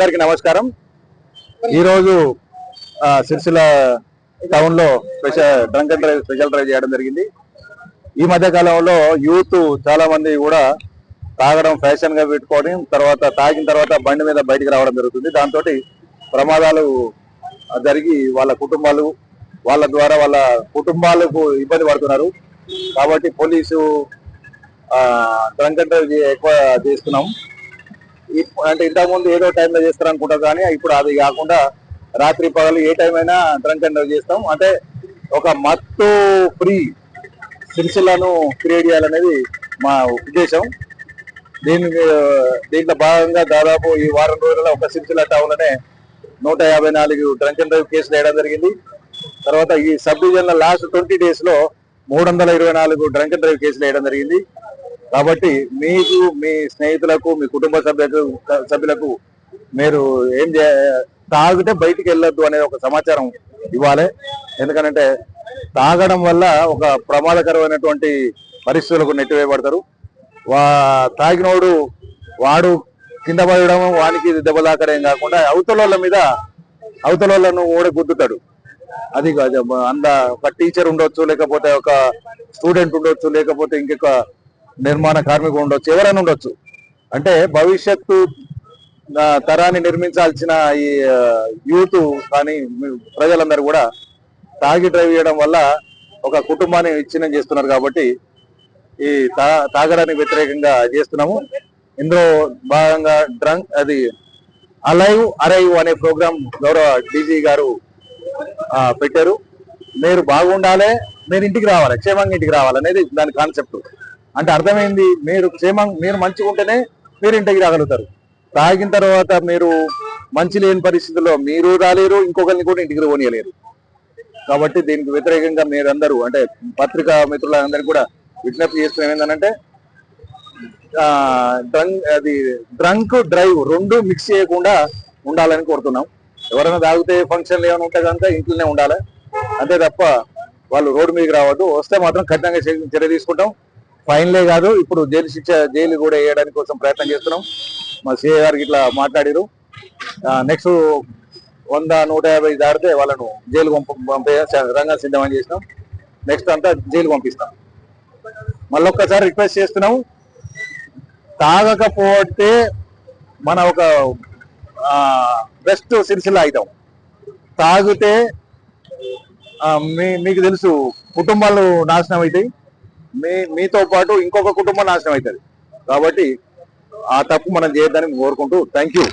అందరికీ నమస్కారం। ఈరోజు సిరిసిల్ల టౌన్ లో drunk and drive special drive చేయడం జరిగింది। ఈ మధ్య కాలంలో యూత్ చాలా మంది కూడా తాగడం ఫ్యాషన్ గా పెట్టుకొని తాగిన తర్వాత బండి మీద బయటికి రావడం జరుగుతుంది। దాంతో ప్రమాదాలు జరిగి వాళ్ళ ద్వారా వాళ్ళ కుటుంబాలకు ఇబ్బంది పడుతున్నారు। కాబట్టి పోలీసు డ్రంక్ అండ్ డ్రైవ్ ఎక్కువ చేస్తున్నాం। అంటే ఇంతకుముందు ఏదో టైంలో చేస్తారు అనుకుంటారు, కానీ ఇప్పుడు అది కాకుండా రాత్రి పగలు ఏ టైం అయినా డ్రంక్ అండ్ డ్రైవ్ చేస్తాం। అంటే ఒక మత్తు ఫ్రీ సిరిసిల్లను క్రియేట్ చేయాలనేది మా ఉద్దేశం। దీంట్లో భాగంగా దాదాపు ఈ వారం రోజుల్లో ఒక సిరిసిల్ల టౌన్ లోనే 154 డ్రంక్ అండ్ డ్రైవ్ కేసులు వేయడం జరిగింది। తర్వాత ఈ సబ్ డివిజన్ లో లాస్ట్ 20 days లో 324 డ్రంక్ అండ్ డ్రైవ్ కేసులు వేయడం జరిగింది। కాబట్టి మీకు, మీ స్నేహితులకు, మీ కుటుంబ సభ్యులకు మీరు తాగితే బయటికి వెళ్ళొద్దు అనే ఒక సమాచారం ఇవ్వాలి। ఎందుకంటే తాగడం వల్ల ఒక ప్రమాదకరమైనటువంటి పరిస్థితులకు నెట్టివేయబడతారు। తాగినోడు వాడు కింద పడడం, వానికి దెబ్బ తాకడం కాకుండా అవతలను కూడా గుద్దుతాడు। అది ఒక టీచర్ ఉండొచ్చు, లేకపోతే ఒక స్టూడెంట్ ఉండొచ్చు, లేకపోతే ఇంకొక నిర్మాణ కార్మికుడు ఉండొచ్చు, ఎవరైనా ఉండొచ్చు। అంటే భవిష్యత్తు తరాన్ని నిర్మించాల్సిన ఈ యూత్ కానీ ప్రజలందరూ కూడా తాగి డ్రైవ్ చేయడం వల్ల ఒక కుటుంబాన్ని విచ్ఛిన్నం చేస్తున్నారు। కాబట్టి ఈ తాగడానికి వ్యతిరేకంగా చేస్తున్నాము। ఇందులో భాగంగా అరైవ్ అనే ప్రోగ్రామ్ గౌరవ డీజీ గారు పెట్టారు। మీరు బాగుండాలి, మీరు ఇంటికి రావాలి, క్షేమంగా ఇంటికి రావాలి అనేది దాని కాన్సెప్ట్। అంటే అర్థమైంది, మీరు మంచిగా ఉంటేనే మీరు ఇంటికి రాగలుగుతారు। తాగిన తర్వాత మీరు మంచి లేని పరిస్థితుల్లో మీరు రాలేరు, ఇంకొకరిని కూడా ఇంటికి పోనీయలేరు। కాబట్టి దీనికి వ్యతిరేకంగా మీరందరూ, అంటే పత్రికా మిత్రులందరికీ కూడా విజ్ఞప్తి చేస్తున్నాం ఏంటంటే డ్రంక్ డ్రైవ్ రెండు మిక్స్ చేయకుండా ఉండాలని కోరుతున్నాం। ఎవరైనా తాగితే ఫంక్షన్లు ఏమైనా ఉంటే కనుక ఇంట్లోనే ఉండాలి, అంతే తప్ప వాళ్ళు రోడ్డు మీదకి రావద్దు। వస్తే మాత్రం ఖచ్చితంగా చర్య తీసుకుంటాం। ఫైన్లే కాదు, ఇప్పుడు జైలు కూడా వేయడానికి కోసం ప్రయత్నం చేస్తున్నాం। మా సిఐ గారికి ఇట్లా మాట్లాడారు, నెక్స్ట్ 100-150 దాటితే వాళ్ళను జైలు పంపే రంగా సిద్ధమని చేసినాం। నెక్స్ట్ అంతా జైలు పంపిస్తాం। మళ్ళొక్కసారి రిక్వెస్ట్ చేస్తున్నాం, తాగకపోతే మన ఒక బెస్ట్ సిరిసిల్ల అవుతాం। తాగితే మీకు తెలుసు కుటుంబాలు నాశనం అవుతాయి, మీతో పాటు ఇంకొక కుటుంబం నాశనం అవుతుంది। కాబట్టి ఆ తప్పు మనం చేయొద్దని కోరుకుంటూ థ్యాంక్ యూ।